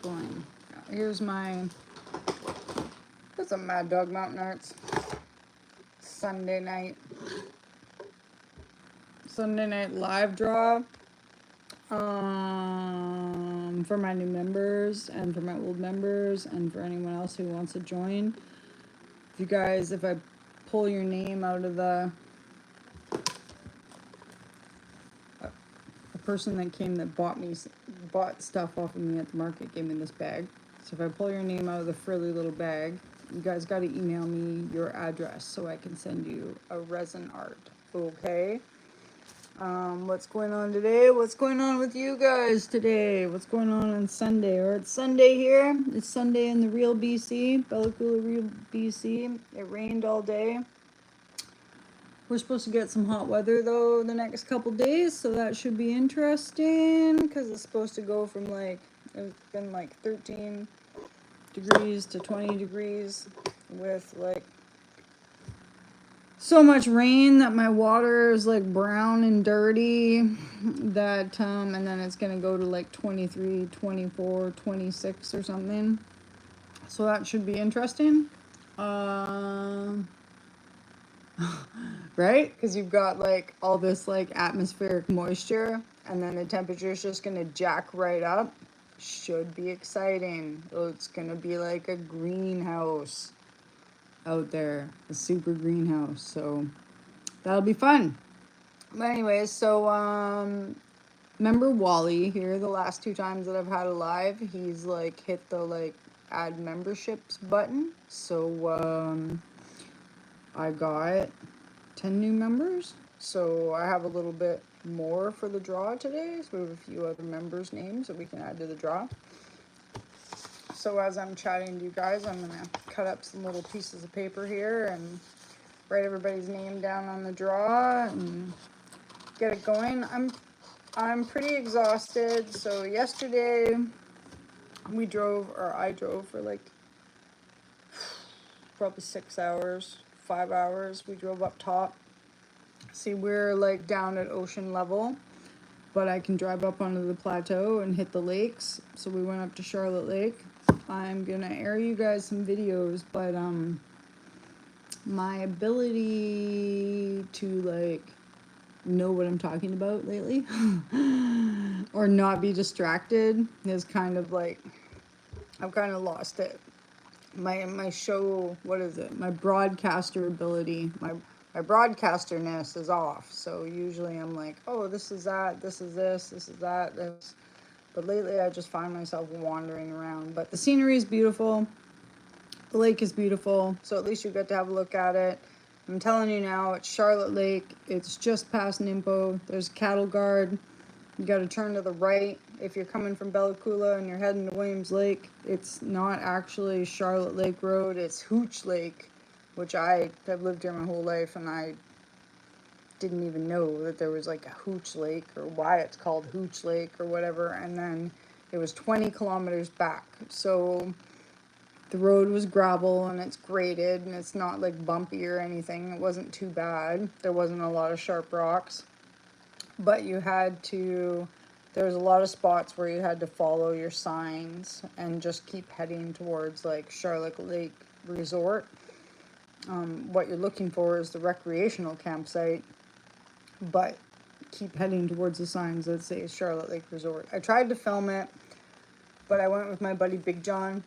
Going. Here's my. That's a Maddogmountainarts Sunday night live draw. For my new members and for my old members and for anyone else who wants to join. If I pull your name out of the person that bought stuff off of me at the market gave me this bag. So if I pull your name out of the frilly little bag, you guys got to email me your address so I can send you a resin art. Okay. What's going on today? What's going on with you guys today? What's going on Sunday? Or it's Sunday here. It's Sunday in the real BC, Bella Coola, real BC. It rained all day. We're supposed to get some hot weather though the next couple days, so that should be interesting because it's supposed to go from it's been 13 degrees to 20 degrees with so much rain that my water is brown and dirty that and then it's gonna go to 23, 24, 26 or something, so that should be interesting. Right? Because you've got all this atmospheric moisture and then the temperature is just gonna jack right up. Should be exciting. It's gonna be like a greenhouse out there, a super greenhouse, so that'll be fun. But anyways, so remember Wally here the last two times that I've had a live, he's hit the add memberships button, so I got 10 new members, so I have a little bit more for the draw today. So we have a few other members' names that we can add to the draw. So as I'm chatting to you guys, I'm gonna cut up some little pieces of paper here and write everybody's name down on the draw and get it going. I'm pretty exhausted. So yesterday I drove for probably 6 hours, 5 hours. We drove up top. See, we're down at ocean level, but I can drive up onto the plateau and hit the lakes. So we went up to Charlotte Lake. I'm gonna air you guys some videos, but my ability to know what I'm talking about lately or not be distracted is kind of I've kind of lost it. My show, what is it? My broadcaster ability, my broadcasterness is off. So usually I'm oh, this is that, this is this, this is that, this. But lately I just find myself wandering around. But the scenery is beautiful. The lake is beautiful. So at least you get to have a look at it. I'm telling you now, it's Charlotte Lake. It's just past Nimpo. There's cattle guard. You got to turn to the right. If you're coming from Bella Coola and you're heading to Williams Lake, it's not actually Charlotte Lake Road. It's Hooch Lake, which I have lived here my whole life, and I didn't even know that there was a Hooch Lake or why it's called Hooch Lake or whatever. And then it was 20 kilometers back. So the road was gravel and it's graded and it's not bumpy or anything. It wasn't too bad. There wasn't a lot of sharp rocks, but there was a lot of spots where you had to follow your signs and just keep heading towards Charlotte Lake Resort. What you're looking for is the recreational campsite, but keep heading towards the signs that say Charlotte Lake Resort. I tried to film it, but I went with my buddy Big John,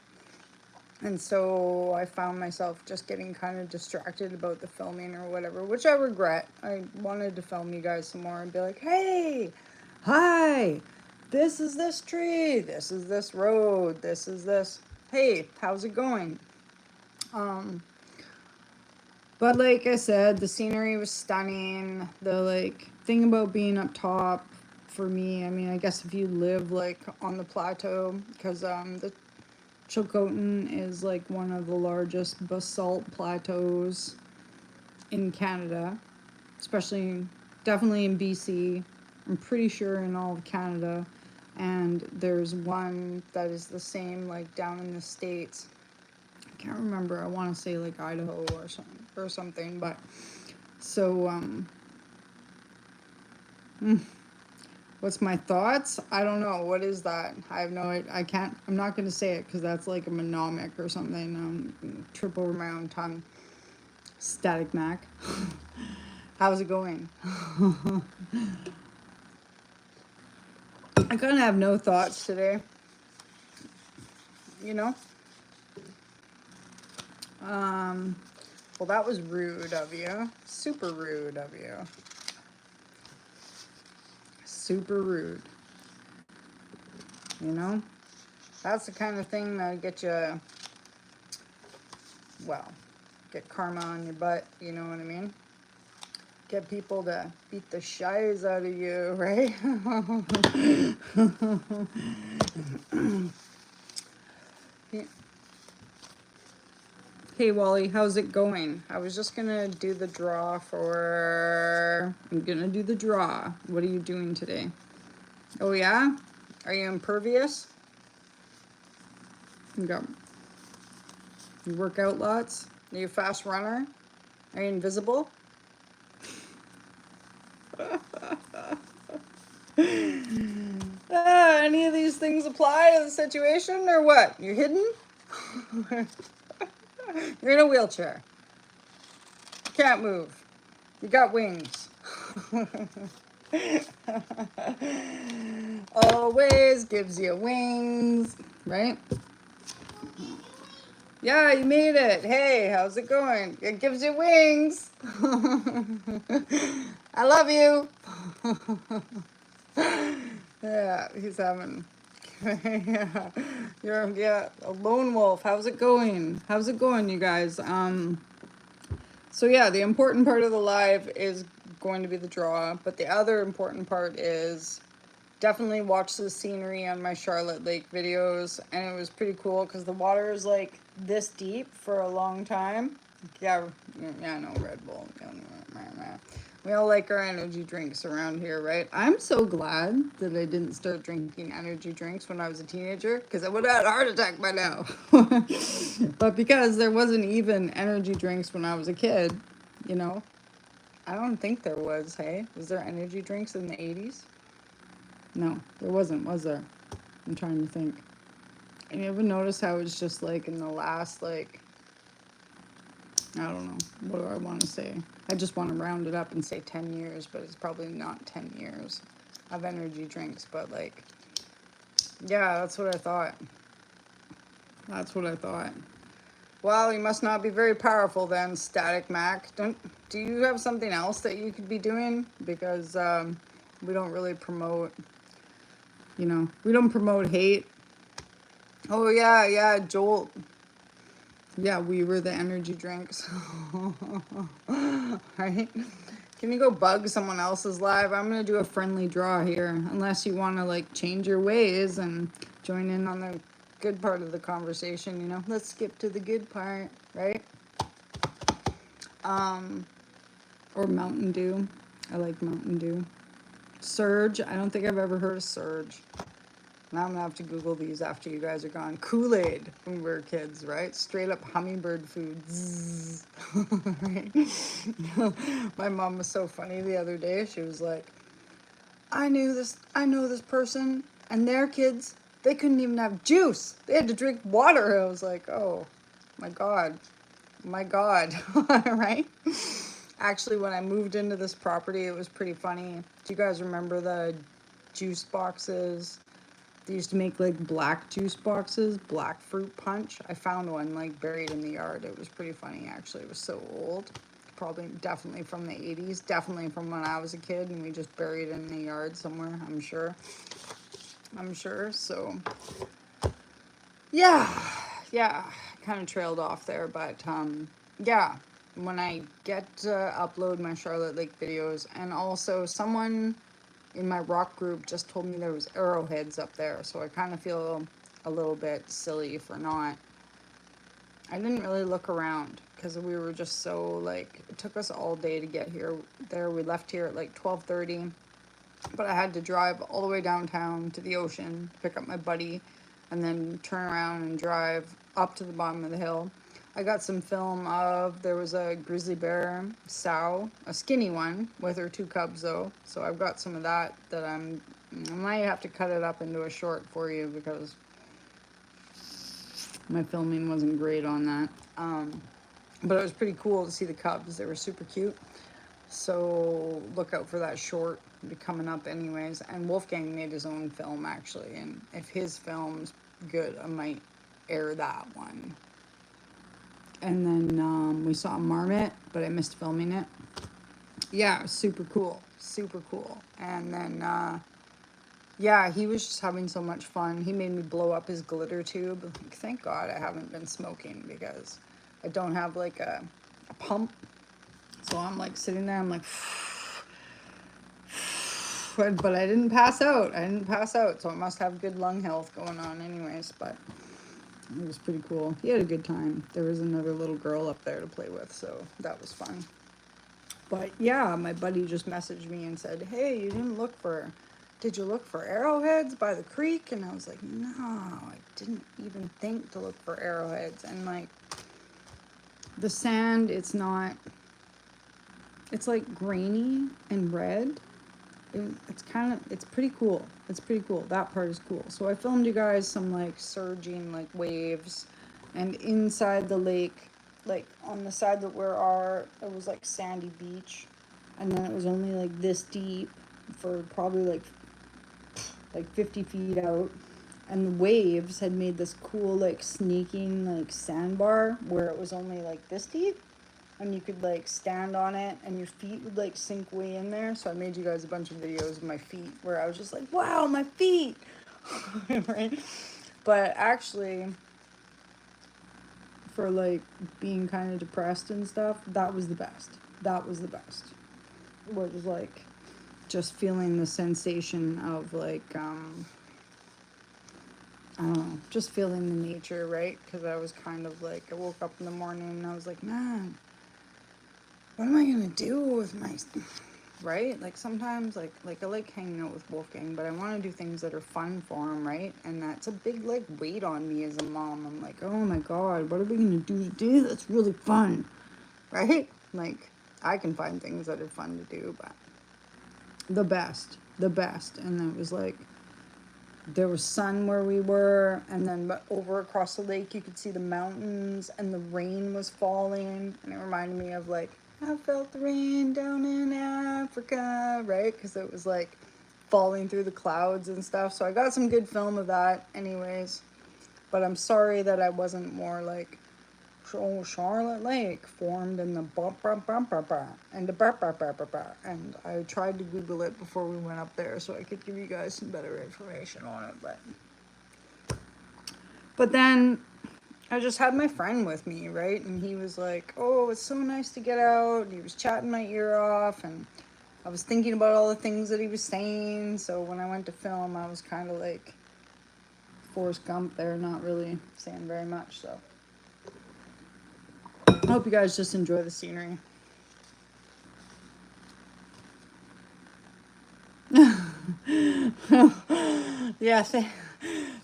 and so I found myself just getting kind of distracted about the filming or whatever, which I regret. I wanted to film you guys some more and be like, hey, hi, this is this tree, this is this road, this is this, hey, how's it going? But like I said, the scenery was stunning. The thing about being up top for me, I mean, I guess if you live on the plateau, because the Chilcotin is one of the largest basalt plateaus in Canada, definitely in BC. I'm pretty sure in all of Canada. And there's one that is the same down in the States. I can't remember. I want to say Idaho or something, but so What's my thoughts? I don't know. What is that? I have no idea. I can't, I'm not going to say it because that's like a mnemonic or something. Trip over my own tongue. Static Mac. How's it going? I kind of have no thoughts today. You know? Well, that was rude of you. Super rude of you. Super rude. You know? That's the kind of thing that get you, well, get karma on your butt. You know what I mean? Get people to beat the shies out of you, right? Hey, Wally, how's it going? I was just gonna do the draw for... I'm gonna do the draw. What are you doing today? Oh, yeah? Are you impervious? You work out lots? Are you a fast runner? Are you invisible? Any of these things apply to the situation or what? You're hidden? You're in a wheelchair. You can't move. You got wings. Always gives you wings, right? Yeah, you made it. Hey, how's it going? It gives you wings. I love you. Yeah, he's having... yeah, you're a lone wolf. How's it going? How's it going, you guys? So yeah, the important part of the live is going to be the draw, but the other important part is definitely watch the scenery on my Charlotte Lake videos, and it was pretty cool because the water is like this deep for a long time. Yeah, no, Red Bull. We all like our energy drinks around here, right? I'm so glad that I didn't start drinking energy drinks when I was a teenager because I would have had a heart attack by now. But because there wasn't even energy drinks when I was a kid, you know, I don't think there was, hey? Was there energy drinks in the 80s? No, there wasn't, was there? I'm trying to think. And you ever notice how it's just like in the last, like, I don't know, what do I want to say? I just want to round it up and say 10 years, but it's probably not 10 years of energy drinks. But like, yeah, that's what I thought. That's what I thought. Well, you must not be very powerful then, Static Mac. Do you have something else that you could be doing? Because we don't really promote, you know, we don't promote hate. Oh, yeah, Joel. Yeah, we were the energy drinks. Right? Can you go bug someone else's live? I'm going to do a friendly draw here. Unless you want to, like, change your ways and join in on the good part of the conversation, you know? Let's skip to the good part, right? Or Mountain Dew. I like Mountain Dew. Surge. I don't think I've ever heard of Surge. Now I'm gonna have to Google these after you guys are gone. Kool-Aid when we were kids, right? Straight up hummingbird food. Right? My mom was so funny the other day. She was like, I know this person and their kids, they couldn't even have juice. They had to drink water. I was like, oh my God. Right? Actually, when I moved into this property, it was pretty funny. Do you guys remember the juice boxes? They used to make like black juice boxes, black fruit punch. I found one like buried in the yard. It was pretty funny actually. It was so old. Probably definitely from the 80s. Definitely from when I was a kid and we just buried it in the yard somewhere, I'm sure. So yeah. Kind of trailed off there, but yeah. When I get to upload my Charlotte Lake videos, and also someone in my rock group just told me there was arrowheads up there, so I kind of feel a little bit silly for not. I didn't really look around because we were just so like, it took us all day to get here. We left here at like 12:30, but I had to drive all the way downtown to the ocean, pick up my buddy, and then turn around and drive up to the bottom of the hill. I got some film of, there was a grizzly bear sow, a skinny one, with her 2 cubs though. So I've got some of that I'm I might have to cut it up into a short for you because my filming wasn't great on that. But it was pretty cool to see the cubs. They were super cute. So look out for that short. It'll be coming up anyways. And Wolfgang made his own film actually. And if his film's good, I might air that one. And then we saw a marmot, but I missed filming it. Yeah, it was super cool. Super cool. And then, yeah, he was just having so much fun. He made me blow up his glitter tube. Like, thank God I haven't been smoking because I don't have like a pump. So I'm like sitting there, I'm like, but I didn't pass out. I didn't pass out. So I must have good lung health going on anyways. But it was pretty cool. He had a good time. There was another little girl up there to play with. So that was fun. But yeah, my buddy just messaged me and said, hey, did you look for arrowheads by the creek? And I was like, no, I didn't even think to look for arrowheads. And like the sand, it's like grainy and red. It's pretty cool. It's pretty cool. That part is cool. So I filmed you guys some like surging like waves, and inside the lake, like on the side that we are, it was like sandy beach, and then it was only like this deep for probably like 50 feet out, and the waves had made this cool like sneaking like sandbar where it was only like this deep, and you could like stand on it and your feet would like sink way in there. So I made you guys a bunch of videos of my feet where I was just like, wow, my feet. Right? But actually, for like being kind of depressed and stuff, that was the best. That was the best. It was like just feeling the sensation of like, I don't know, just feeling the nature, right? Because I was kind of like, I woke up in the morning and I was like, man, what am I gonna do with my, right? Like sometimes like I like hanging out with Wolfgang, but I want to do things that are fun for him, right? And that's a big like weight on me as a mom. I'm like, oh my God, what are we gonna do today that's really fun, right? Like I can find things that are fun to do, but the best. And then it was like, there was sun where we were, and then over across the lake you could see the mountains, and the rain was falling, and it reminded me of like, I felt the rain down in Africa, right? Because it was like falling through the clouds and stuff. So I got some good film of that anyways, but I'm sorry that I wasn't more like, oh, Charlotte Lake formed in the and the and I tried to Google it before we went up there so I could give you guys some better information on it, but then I just had my friend with me, right? And he was like, oh, it's so nice to get out. And he was chatting my ear off, and I was thinking about all the things that he was saying. So when I went to film, I was kind of like Forrest Gump there, not really saying very much. So I hope you guys just enjoy the scenery. Yes,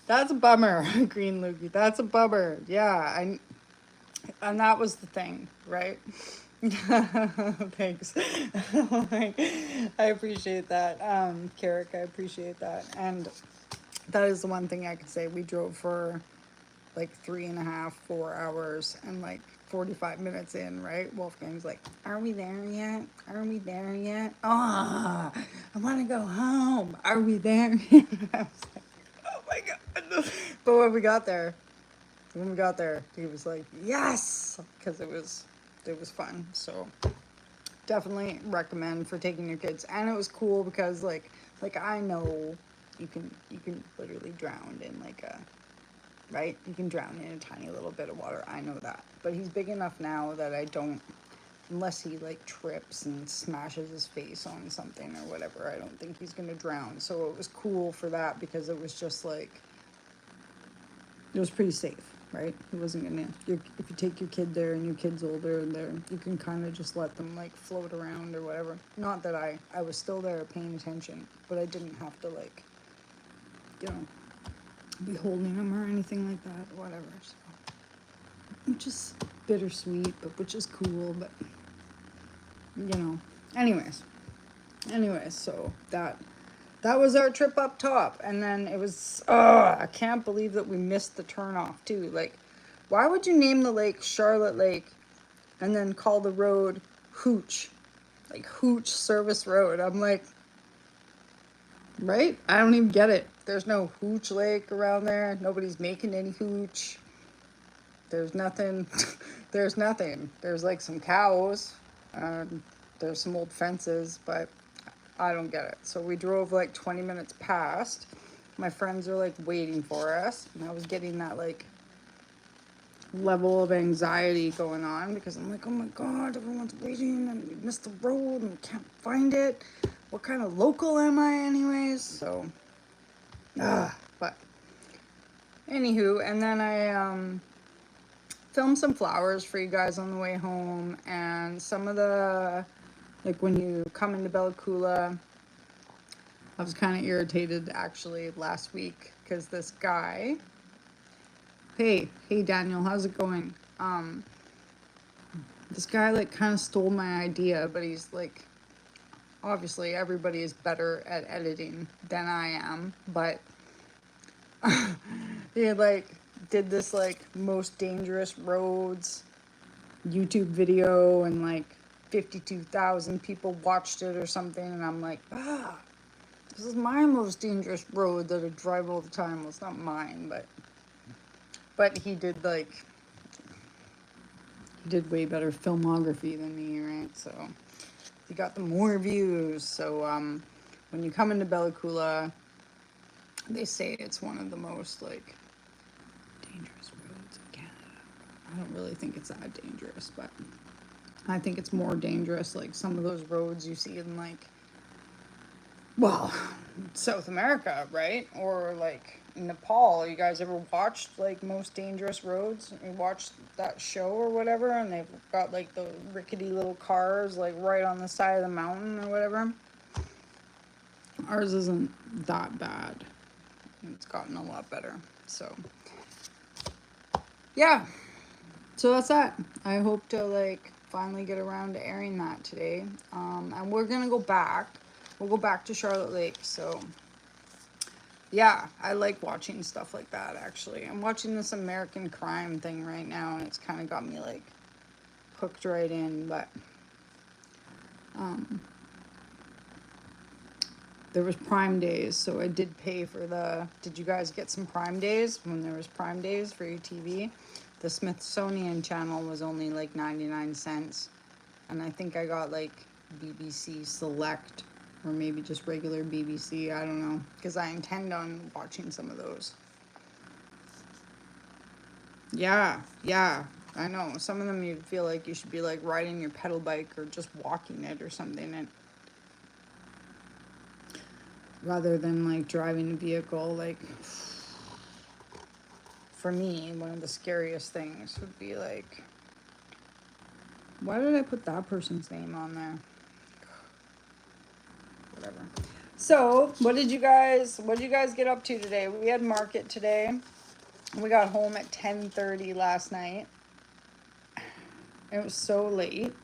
that's a bummer, Green Loogie. That's a bummer. Yeah, and that was the thing, right? Thanks. I appreciate that, Carrick. I appreciate that, and that is the one thing I can say. We drove for like 3.5, 4 hours, and like 45 minutes in, right? Wolfgang's like, are we there yet? Are we there yet? Ah, I want to go home. Are we there? I was like, oh my God. But when we got there, he was like, yes, because it was fun. So definitely recommend for taking your kids. And it was cool because like I know you can literally drown in like a, right? You can drown in a tiny little bit of water. I know that. But he's big enough now that I don't, unless he like trips and smashes his face on something or whatever, I don't think he's going to drown. So it was cool for that because it was just like, it was pretty safe, right? He wasn't going to, if you take your kid there and your kid's older and there, you can kind of just let them like float around or whatever. Not that I was still there paying attention, but I didn't have to like, you know, be holding him or anything like that, or whatever. So, which is bittersweet, but which is cool, but you know. Anyways, so that that was our trip up top. And then it was, I can't believe that we missed the turnoff too. Like, why would you name the lake Charlotte Lake and then call the road Hooch? Like Hooch Service Road. I'm like, right? I don't even get it. There's no Hooch Lake around there. Nobody's making any hooch. There's nothing. There's nothing. There's like some cows. There's some old fences, but I don't get it. So we drove like 20 minutes past. My friends are like waiting for us, and I was getting that like level of anxiety going on because I'm like, oh my god, everyone's waiting and we missed the road and we can't find it. What kind of local am I anyways? So, but anywho, and then I filmed some flowers for you guys on the way home, and some of the, like when you come into Bella Coola, I was kind of irritated actually last week because this guy, hey Daniel, how's it going? This guy like kind of stole my idea, but he's like, obviously everybody is better at editing than I am, but he like did this like most dangerous roads YouTube video, and like 52,000 people watched it or something, and I'm like, this is my most dangerous road that I drive all the time. Well, it's not mine, but he did like, he did way better filmography than me, right? So he got the more views. So when you come into Bella Coola, they say it's one of the most like dangerous roads in Canada. I don't really think it's that dangerous, but I think it's more dangerous like some of those roads you see in like, well, South America, right? Or like Nepal. You guys ever watched like Most Dangerous Roads? You watched that show or whatever, and they've got like the rickety little cars like right on the side of the mountain or whatever. Ours isn't that bad. It's gotten a lot better. So yeah. So that's that. I hope to like finally get around to airing that today. And we're gonna go back. We'll go back to Charlotte Lake. So yeah, I like watching stuff like that actually. I'm watching this American crime thing right now, and it's kind of got me like hooked right in. But there was Prime Days, so I did pay for the. Did you guys get some Prime Days when there was Prime Days for your TV? The Smithsonian channel was only like 99 cents, and I think I got like BBC Select or maybe just regular BBC. I don't know, because I intend on watching some of those. Yeah, I know. Some of them you'd feel like you should be like riding your pedal bike or just walking it or something, and rather than like driving a vehicle. Like for me, one of the scariest things would be like, why did I put that person's name on there? Whatever. So, what did you guys get up to today? We had market today. We got home at 10:30 last night. It was so late.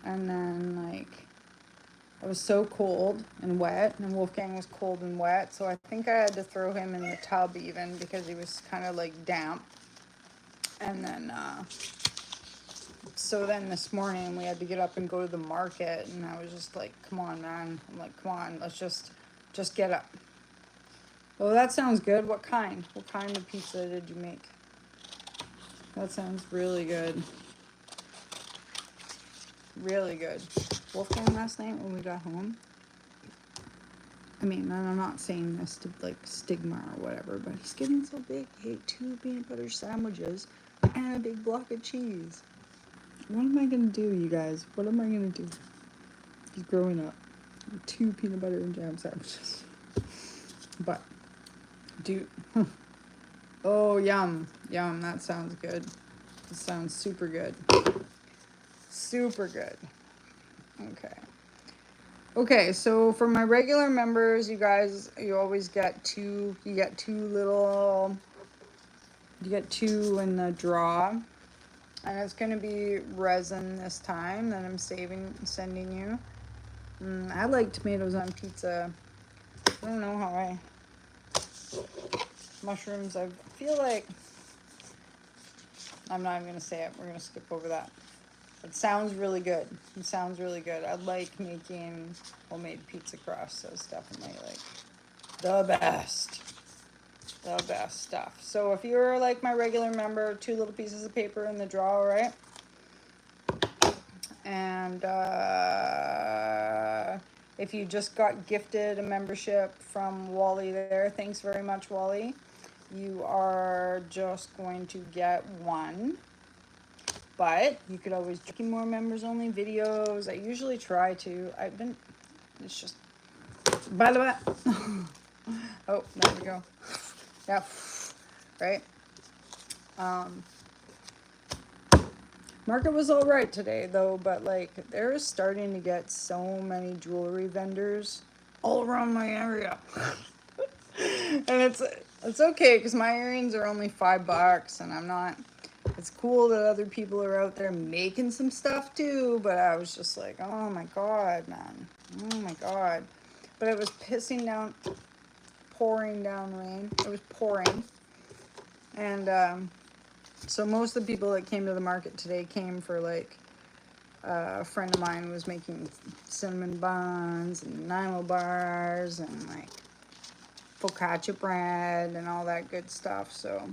And then like I was so cold and wet, and Wolfgang was cold and wet, so I think I had to throw him in the tub even because he was kind of like damp. And then so then this morning we had to get up and go to the market, and I was just like, come on, man. I'm like, come on, let's just get up. Oh, that sounds good. What kind of pizza did you make? That sounds really good. Really good. Wolfgang last night when we got home. I mean, and I'm not saying this to like stigma or whatever, but he's getting so big. He ate 2 peanut butter sandwiches and a big block of cheese. What am I gonna do, you guys? What am I gonna do? He's growing up. 2 peanut butter and jam sandwiches. But, dude. Oh, yum. That sounds good. It sounds super good. Super good. Okay, so for my regular members, you guys, you always get two in the draw. And it's going to be resin this time that I'm sending you. I like tomatoes on pizza. I don't know how mushrooms, I feel like, I'm not even going to say it. We're going to skip over that. It sounds really good. It sounds really good. I like making homemade pizza crust. So it's definitely like the best. The best stuff. So if you're like my regular member, 2 little pieces of paper in the drawer, right? And if you just got gifted a membership from Wally there, thanks very much, Wally. You are just going to get 1. But you could always do more members only videos. I usually try to. It's just, by the way. Oh, there we go. Yeah, right. Market was all right today though, but like they're starting to get so many jewelry vendors all around my area. And it's okay because my earrings are only $5 and I'm not, it's cool that other people are out there making some stuff too, but I was just like, oh my god, man, oh my god. But it was pouring down rain. It was pouring. And so most of the people that came to the market today came for like, a friend of mine was making cinnamon buns and Nilo bars and like focaccia bread and all that good stuff. So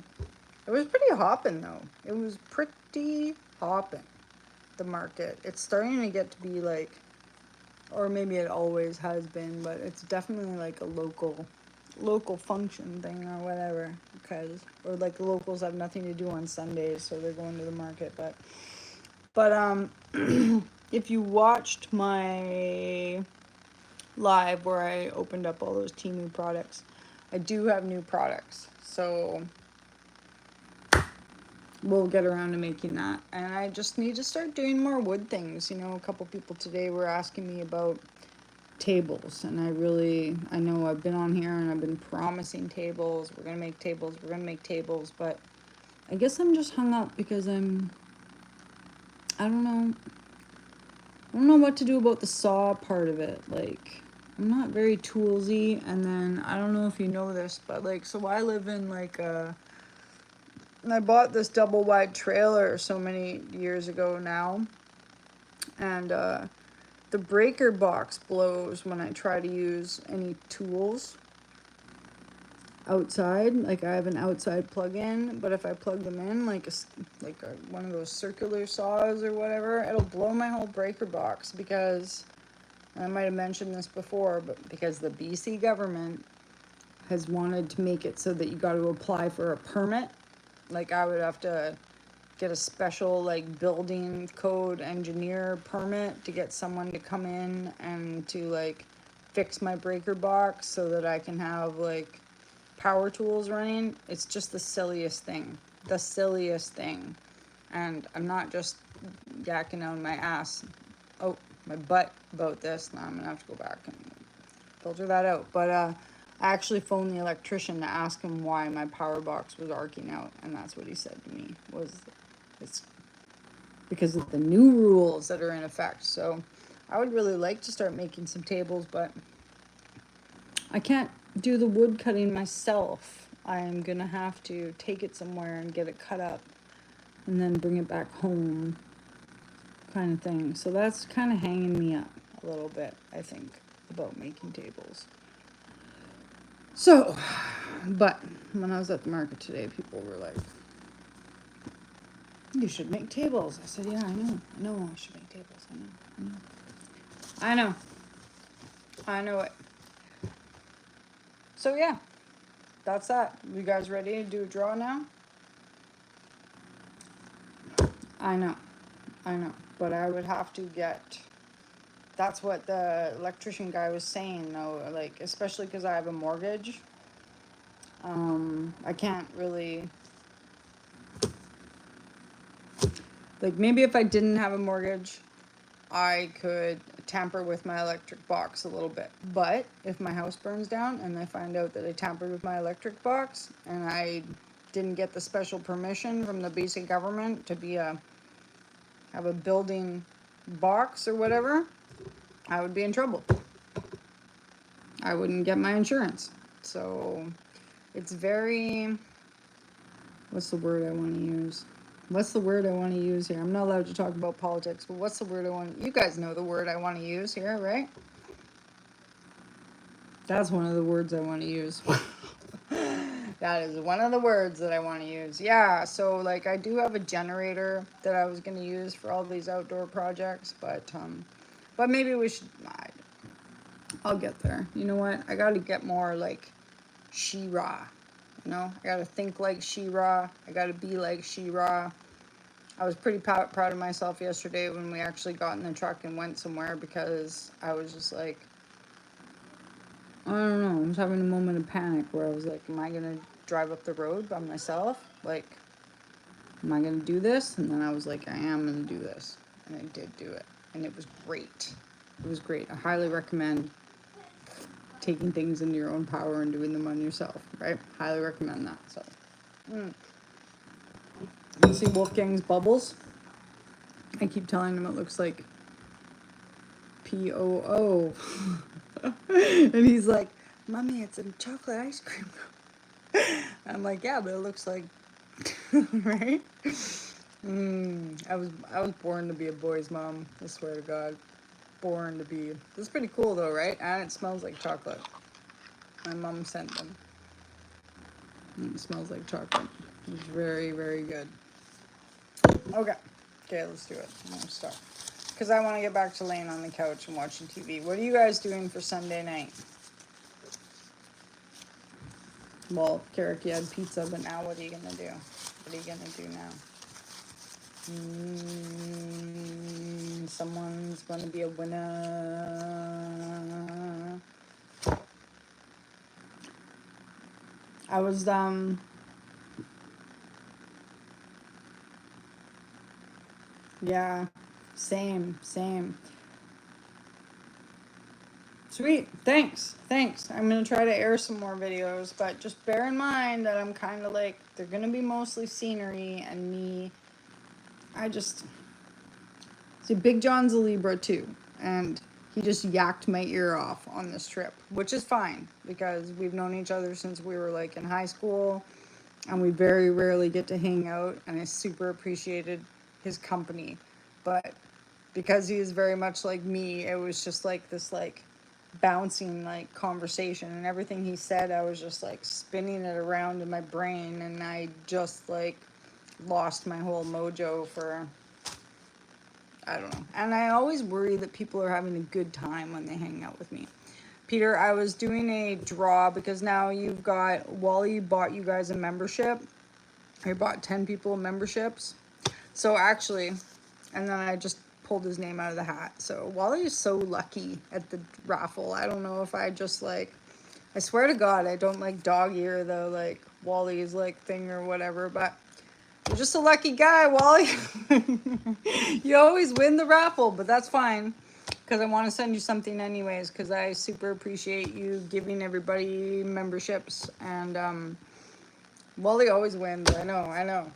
it was pretty hopping though. It was pretty hopping, the market. It's starting to get to be like, or maybe it always has been, but it's definitely like a local function thing or whatever, because, or like the locals have nothing to do on Sundays, so they're going to the market. But if you watched my live where I opened up all those Temu products, I do have new products, so we'll get around to making that. And I just need to start doing more wood things. You know, a couple people today were asking me about tables, and I know I've been on here and I've been promising tables. We're gonna make tables, but I guess I'm just hung up because I don't know what to do about the saw part of it. Like, I'm not very toolsy, and then I don't know if you know this, but like, so I live in like I bought this double wide trailer so many years ago now, and the breaker box blows when I try to use any tools outside. Like, I have an outside plug-in, but if I plug them in like one of those circular saws or whatever, it'll blow my whole breaker box. Because, and I might have mentioned this before, but because the BC government has wanted to make it so that you got to apply for a permit. Like, I would have to get a special like building code engineer permit to get someone to come in and to like fix my breaker box so that I can have like power tools running. It's just the silliest thing. And I'm not just yakking on my ass, oh, my butt about this. Now I'm gonna have to go back and filter that out. But I actually phoned the electrician to ask him why my power box was arcing out, and that's what he said to me, was it's because of the new rules that are in effect. So I would really like to start making some tables, but I can't do the wood cutting myself. I'm gonna have to take it somewhere and get it cut up and then bring it back home, kind of thing. So that's kind of hanging me up a little bit, I think, about making tables. So, but when I was at the market today, people were like, you should make tables. I said, yeah, I know I should make tables. I know it. So yeah, that's that. You guys ready to do a draw now? I know, but I would have to get, that's what the electrician guy was saying though, like, especially because I have a mortgage. I can't really, like, maybe if I didn't have a mortgage, I could tamper with my electric box a little bit. But if my house burns down and they find out that I tampered with my electric box and I didn't get the special permission from the BC government to have a building box or whatever, I would be in trouble. I wouldn't get my insurance. So it's very, what's the word I want to use? What's the word I want to use here? I'm not allowed to talk about politics, but what's the word I want? You guys know the word I want to use here, right? That's one of the words I want to use. That is one of the words that I want to use. Yeah, so like I do have a generator that I was going to use for all these outdoor projects, but maybe we should, I'll get there. You know what? I got to get more like She-Ra. You know, I got to think like She-Ra. I got to be like She-Ra. I was pretty proud of myself yesterday when we actually got in the truck and went somewhere, because I was just like, I don't know, I was having a moment of panic where I was like, am I going to drive up the road by myself? Like, am I going to do this? And then I was like, I am going to do this. And I did do it. And it was great. It was great. I highly recommend taking things into your own power and doing them on yourself, right? Highly recommend that. So, you see Wolfgang's bubbles? I keep telling him it looks like POO. And he's like, Mommy, it's a chocolate ice cream. I'm like, yeah, but it looks like, right? I was born to be a boy's mom. I swear to God, born to be. This is pretty cool though, right? And it smells like chocolate. My mom sent them. And it smells like chocolate. It's very, very good. Okay, let's do it. I'm gonna start because I want to get back to laying on the couch and watching TV. What are you guys doing for Sunday night? Well, Carrick, you had pizza, but now what are you gonna do? What are you gonna do now? Someone's gonna be a winner. I was yeah, same. Sweet, thanks. I'm gonna try to air some more videos, but just bear in mind that I'm kind of like, they're gonna be mostly scenery and me. I just, see, Big John's a Libra too, and he just yacked my ear off on this trip, which is fine because we've known each other since we were like in high school, and we very rarely get to hang out, and I super appreciated his company. But because he is very much like me, it was just like this like bouncing like conversation, and everything he said I was just like spinning it around in my brain, and I just like lost my whole mojo for, I don't know. And I always worry that people are having a good time when they hang out with me. Peter, I was doing a draw because now you've got, Wally bought you guys a membership. He bought 10 people memberships. So actually, and then I just pulled his name out of the hat. So Wally is so lucky at the raffle. I don't know if I just like, I swear to God, I don't like dog ear the like Wally's like thing or whatever, but you're just a lucky guy, Wally. You always win the raffle, but that's fine because I want to send you something anyways because I super appreciate you giving everybody memberships, and Wally always wins. I know.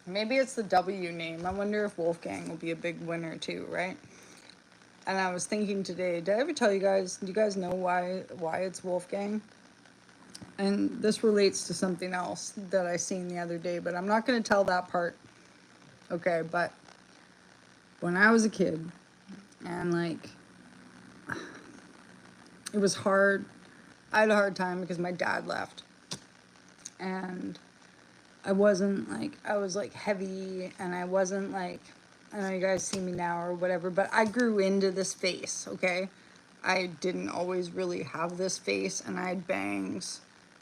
Maybe it's the W name. I wonder if Wolfgang will be a big winner too, right? And I was thinking today, did I ever tell you guys, do you guys know why it's Wolfgang? And this relates to something else that I seen the other day, but I'm not going to tell that part. Okay, but when I was a kid, and like, it was hard. I had a hard time because my dad left. And I wasn't like, I was like heavy, and I wasn't like, I know you guys see me now or whatever, but I grew into this face, okay? I didn't always really have this face, and I had bangs,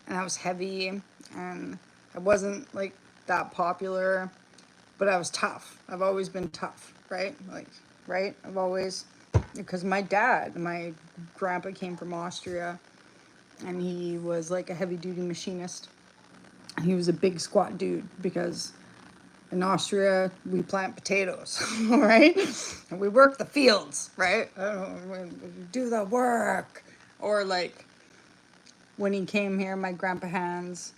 and I was heavy, and I wasn't like that popular, but I was tough. I've always been tough, right? Like, right? I've always, because my grandpa came from Austria, and he was like a heavy duty machinist. He was a big squat dude because in Austria we plant potatoes, right? And we work the fields, right? We do the work. Or like when he came here, my grandpa Hans,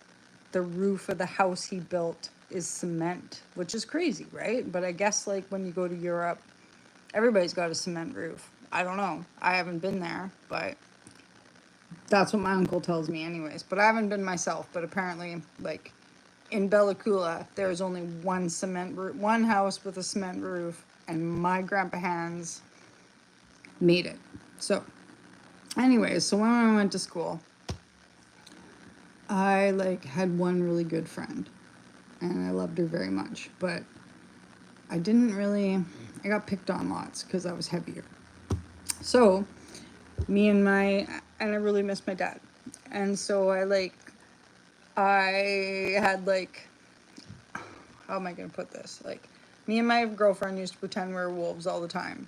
the roof of the house he built is cement, which is crazy, right? But I guess like when you go to Europe, everybody's got a cement roof. I don't know. I haven't been there, but that's what my uncle tells me anyways. But I haven't been myself, but apparently, like, in Bella Coola, there's only one house with a cement roof, and my grandpa Hans made it. So, anyways, so when I went to school, I like had one really good friend, and I loved her very much, but I got picked on lots because I was heavier. So, and I really missed my dad. And so I had like, how am I going to put this? Like, me and my girlfriend used to pretend we were wolves all the time.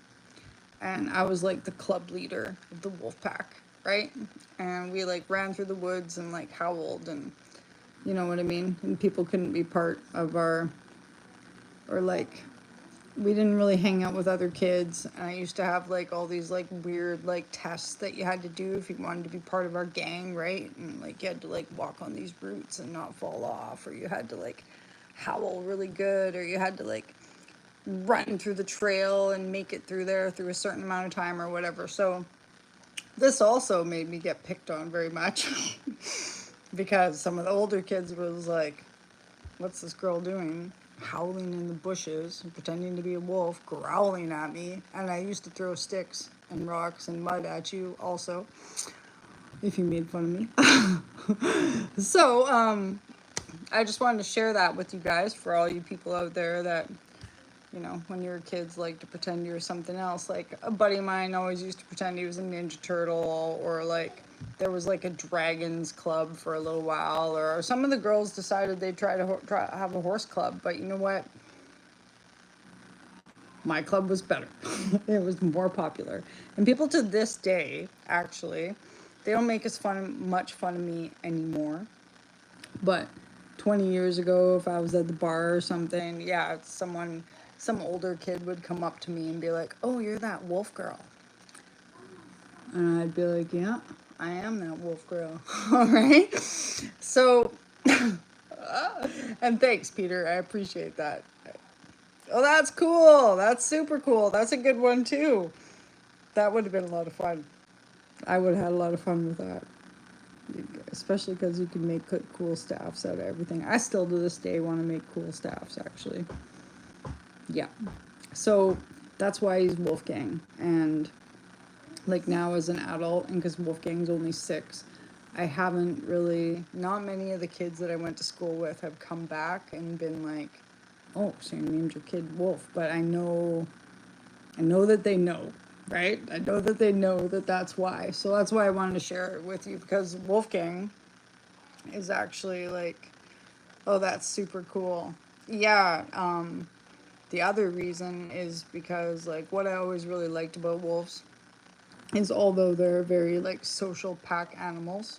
And I was like the club leader of the wolf pack, right? And we like ran through the woods and like howled, and you know what I mean? And people couldn't be part of or like, we didn't really hang out with other kids. And I used to have like all these like weird like tests that you had to do if you wanted to be part of our gang, right? And like you had to like walk on these roots and not fall off, or you had to like howl really good, or you had to like run through the trail and make it through there through a certain amount of time or whatever. So this also made me get picked on very much because some of the older kids was like, what's this girl doing? Howling in the bushes, pretending to be a wolf, growling at me. And I used to throw sticks and rocks and mud at you also, if you made fun of me. So, I just wanted to share that with you guys, for all you people out there that, you know, when you were kids, like to pretend you were something else. Like a buddy of mine always used to pretend he was a Ninja Turtle, or like there was like a Dragons Club for a little while, or some of the girls decided they'd try to have a horse club. But you know what? My club was better. It was more popular. And people to this day, actually, they don't make much fun of me anymore. But 20 years ago, if I was at the bar or something, yeah, some older kid would come up to me and be like, "Oh, you're that wolf girl." And I'd be like, "Yeah, I am that wolf girl." All right. So, and thanks, Peter. I appreciate that. Oh, that's cool. That's super cool. That's a good one, too. That would have been a lot of fun. I would have had a lot of fun with that. Especially because you can make cool staffs out of everything. I still to this day want to make cool staffs, actually. Yeah. So that's why he's Wolfgang. And like now as an adult, and because Wolfgang's only 6, I haven't really, not many of the kids that I went to school with have come back and been like, "Oh, so you named your kid Wolf." But I know that they know, right? I know that they know that that's why. So that's why I wanted to share it with you, because Wolfgang is actually like, oh, that's super cool. Yeah, the other reason is because like what I always really liked about wolves is, although they're very like social pack animals,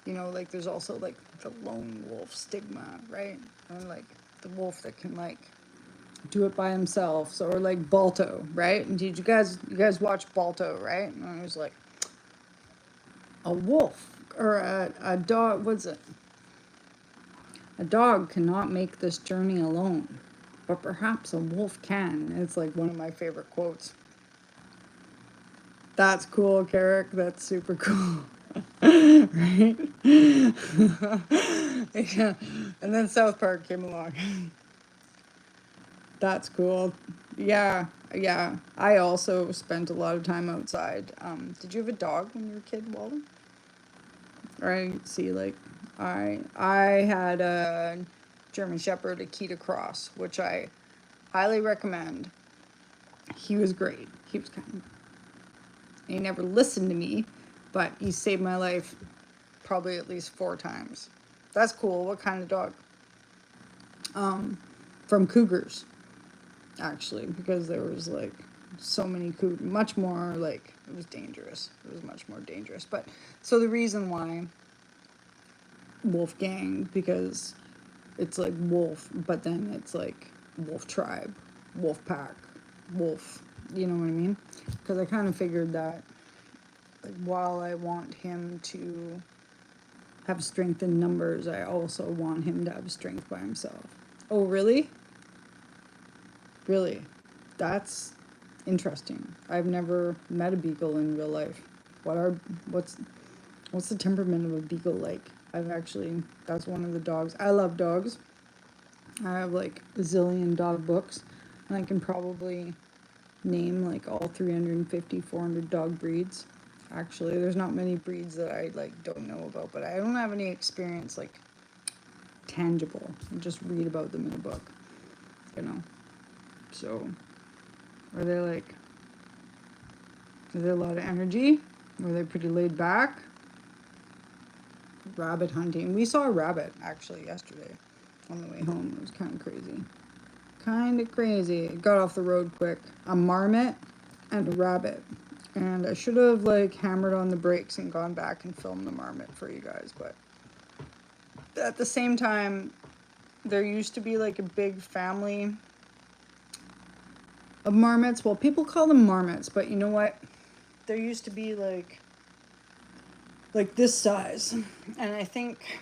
you know, like there's also like the lone wolf stigma, right? And like the wolf that can like do it by himself, or like Balto, right? And did you guys watch Balto, right? And it was like a wolf or a dog. What's it? A dog cannot make this journey alone, but perhaps a wolf can. It's like one of my favorite quotes. That's cool, Carrick. That's super cool. Right? Yeah. And then South Park came along. That's cool. Yeah, yeah. I also spent a lot of time outside. Did you have a dog when you were a kid, Walden? Or I see, like, I had a German Shepherd, Akita Cross, which I highly recommend. He was great. He was kind of, he never listened to me, but he saved my life probably at least 4 times. That's cool. What kind of dog? From cougars, actually, because there was like so many much more like, it was dangerous. It was much more dangerous. But so the reason why Wolfgang, because it's like wolf, but then it's like wolf tribe, wolf pack, wolf, you know what I mean? Because I kind of figured that, like, while I want him to have strength in numbers, I also want him to have strength by himself. Oh, really? Really? That's interesting. I've never met a beagle in real life. What's the temperament of a beagle like? That's one of the dogs. I love dogs. I have like a zillion dog books, and I can probably name like all 350, 400 dog breeds. Actually, there's not many breeds that I like don't know about, but I don't have any experience like tangible. I just read about them in a book, you know. So, are they like, is there a lot of energy? Were they pretty laid back? Rabbit hunting. We saw a rabbit actually yesterday on the way home. It was kind of crazy. Kind of crazy. It got off the road quick. A marmot and a rabbit. And I should have like hammered on the brakes and gone back and filmed the marmot for you guys, but at the same time, there used to be like a big family of marmots. Well, people call them marmots, but you know what? There used to be like this size. And I think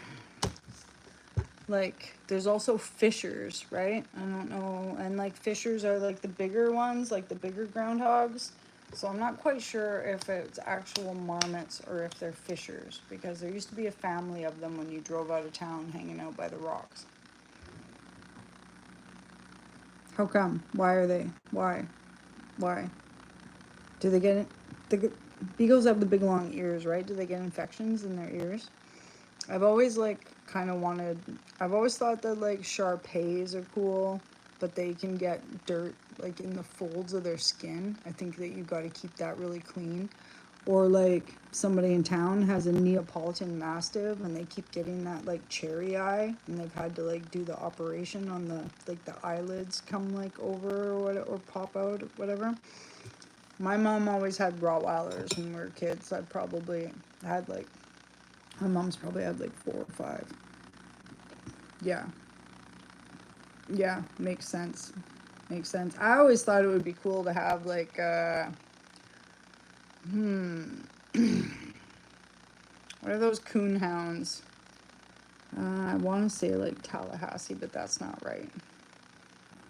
like there's also fishers, right? I don't know. And like fishers are like the bigger ones, like the bigger groundhogs. So I'm not quite sure if it's actual marmots or if they're fishers, because there used to be a family of them when you drove out of town hanging out by the rocks. How come? Why are they? Why? Do they get it? The beagles have the big long ears, right? Do they get infections in their ears? I've always like I've always thought that like Shar-Peis are cool, but they can get dirt like in the folds of their skin. I think that you got to keep that really clean. Or like somebody in town has a Neapolitan Mastiff and they keep getting that like cherry eye, and they've had to like do the operation on the like the eyelids come like over or what, or pop out or whatever. My mom always had Rottweilers when we were kids. I probably had like, my mom's probably had like 4 or 5. Yeah. Yeah, makes sense. Makes sense. I always thought it would be cool to have like, what are those coon hounds? I want to say like Tallahassee, but that's not right.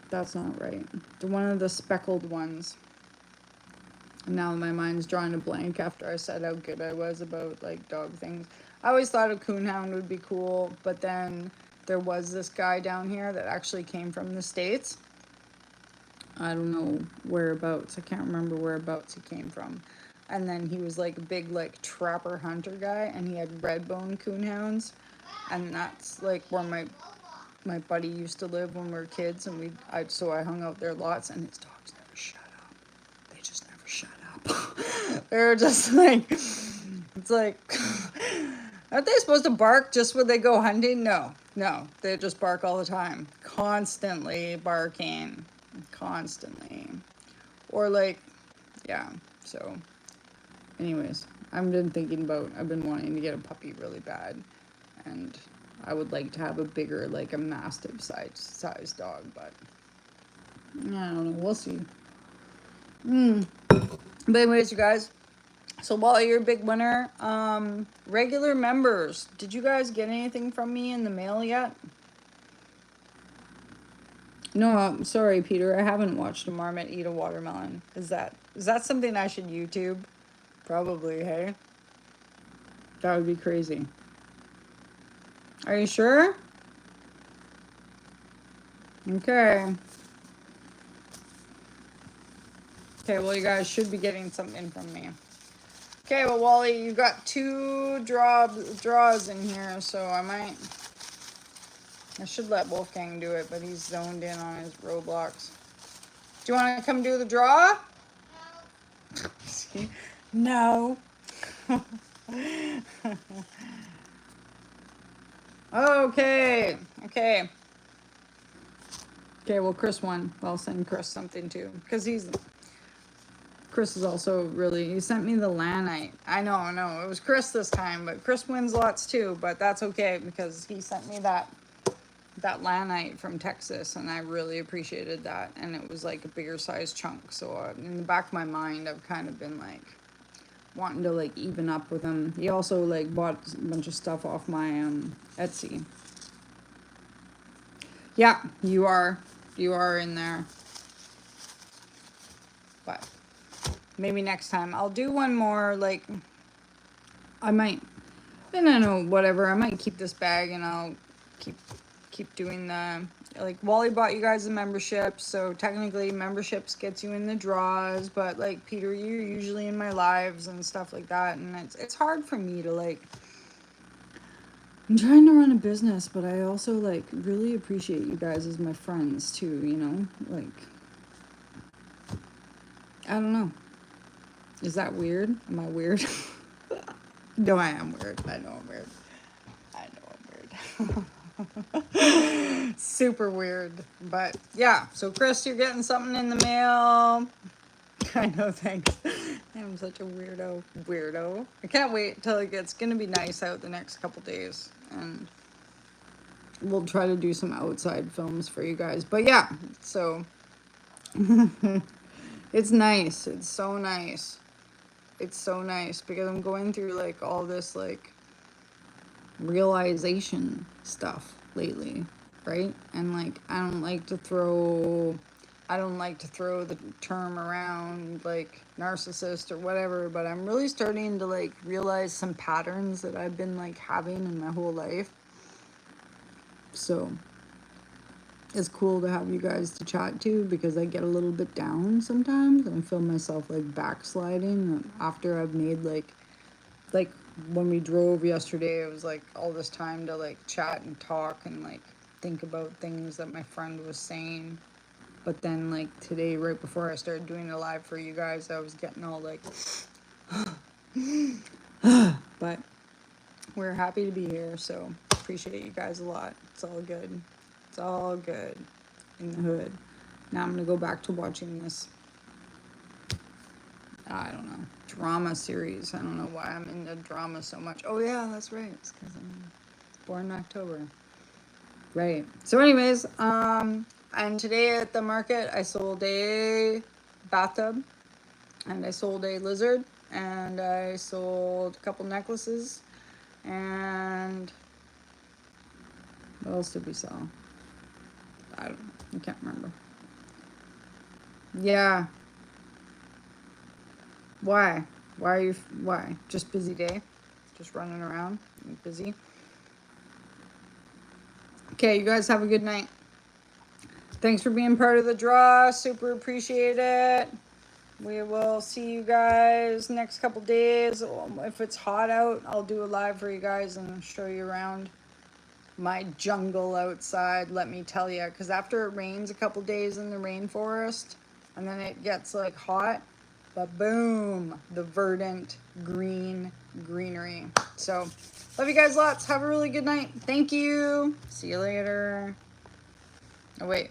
That's not right. One of the speckled ones. And now my mind's drawing a blank after I said how good I was about like dog things. I always thought a coonhound would be cool, but then there was this guy down here that actually came from the States. I don't know whereabouts. I can't remember whereabouts he came from. And then he was like a big like trapper hunter guy, and he had red bone coonhounds. And that's like where my buddy used to live when we were kids, and so I hung out there lots, and his dogs never shut up. They just never shut up. They're just like, it's like, aren't they supposed to bark just when they go hunting? No, they just bark all the time, constantly barking, constantly. Or like, yeah, so anyways, I've been wanting to get a puppy really bad, and I would like to have a bigger, like a mastiff size dog, but I don't know, we'll see. But anyways, you guys, so while you're a big winner, regular members, did you guys get anything from me in the mail yet? No, I'm sorry, Peter. I haven't watched a marmot eat a watermelon. Is that something I should YouTube? Probably, hey? That would be crazy. Are you sure? Okay. Okay, well, you guys should be getting something from me. Okay, well, Wally, you've got 2 draws in here, so I should let Wolfgang do it, but he's zoned in on his Roblox. Do you want to come do the draw? No. No. Okay. Okay, well, Chris won. I'll send Chris something too, because Chris is also he sent me the lanite. I know, it was Chris this time, but Chris wins lots too, but that's okay, because he sent me that lanite from Texas, and I really appreciated that, and it was like a bigger size chunk, so in the back of my mind, I've kind of been like, wanting to like even up with him. He also like bought a bunch of stuff off my Etsy. Yeah, you are in there. But maybe next time. I'll do one more, like, I might, and I know, whatever, I might keep this bag and I'll keep doing the, like, Wally bought you guys a membership, so technically memberships gets you in the draws, but, like, Peter, you're usually in my lives and stuff like that, and it's hard for me to, like, I'm trying to run a business, but I also, like, really appreciate you guys as my friends too, you know, like, I don't know. Is that weird? Am I weird? No, I am weird. I know I'm weird. I know I'm weird. Super weird. But yeah, so Chris, you're getting something in the mail. I know, thanks. I'm such a weirdo. I can't wait till it's gonna be nice out the next couple days, and we'll try to do some outside films for you guys. But yeah, so it's nice. It's so nice. It's so nice because I'm going through, like, all this, like, realization stuff lately, right? And, like, I don't like to throw the term around, like, narcissist or whatever, but I'm really starting to, like, realize some patterns that I've been, like, having in my whole life. So it's cool to have you guys to chat to, because I get a little bit down sometimes and I feel myself, like, backsliding after I've made, like when we drove yesterday, it was, like, all this time to, like, chat and talk and, like, think about things that my friend was saying. But then, like, today, right before I started doing the live for you guys, I was getting all, like, but we're happy to be here, so appreciate you guys a lot. It's all good. It's all good in the hood. Now I'm gonna go back to watching this, I don't know, drama series. I don't know why I'm into drama so much. Oh yeah, that's right. It's because I'm born in October. Right. So anyways, and today at the market I sold a bathtub, and I sold a lizard, and I sold a couple necklaces, and what else did we sell? I don't know. I can't remember. Yeah. Why? Why? Just busy day? Just running around? Busy? Okay, you guys have a good night. Thanks for being part of the draw. Super appreciate it. We will see you guys next couple days. If it's hot out, I'll do a live for you guys and show you around my jungle outside, let me tell you. Because after it rains a couple days in the rainforest, and then it gets, like, hot, but boom, the verdant greenery. So, love you guys lots. Have a really good night. Thank you. See you later. Oh, wait.